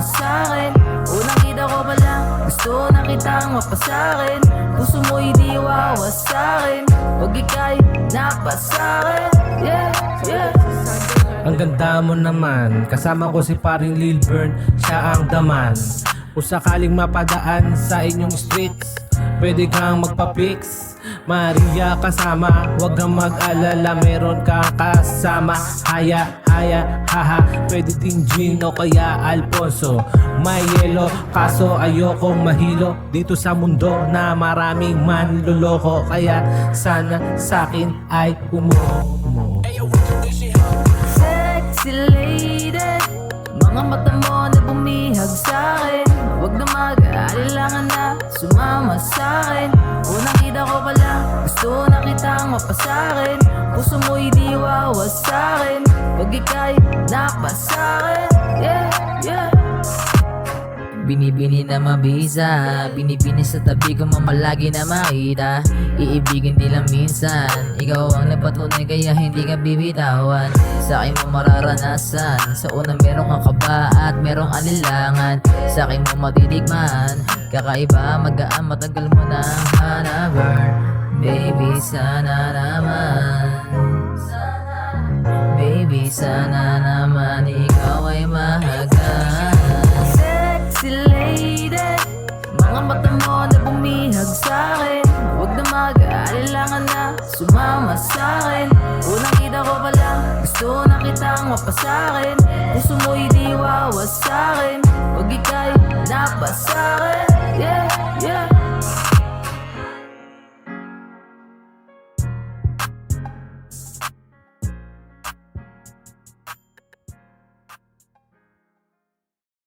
sa'kin. Unang kita ko pa lang, gusto na kitang mapasakin. Puso mo'y di wawas sa'kin, huwag ika'y napasakin. Yeah, yeah. Ang ganda mo naman, kasama ko si paring Lil Bern, siya ang daman. Kung sakaling mapadaan sa inyong streets, pwede kang magpa-fix. Maria kasama, wag kang mag-alala, meron kang kasama. Haya, haya, haha, pwede din Gin o kaya Alfonso. May yelo, kaso ayokong mahilo dito sa mundo na maraming manloloko. Kaya sana sa'kin ay umuho. Sexy lady, mga mata mo na bumihag sa'kin. Huwag na mag-aalilangan na sumama sa'kin. Unang kita ko pa lang, gusto na kitang mapasakin. Puso mo'y di wawas sa'kin, huwag ika'y napasakin. Yeah, yeah. Binibini na mabisa, binibini sa tabi ko mamalagi na makita. Iibigin nila minsan, ikaw ang napatunay kaya hindi ka bibitawan. Sa akin mo mararanasan, sa una merong kang kaba at merong alilangan. Sa akin mo matitikman, kakaiba magaan matagal mo na hanaburn. Baby sana naman, baby sana naman ikaw ay mahagan. Sexy lady, mga mata mo na bumihag sa'kin. Huwag na mag-aalilangan na sumama sa'kin. Unang kita ko pa lang, gusto na kitang mapasakin. Puso mo'y di wawas sa'kin, huwag ikaw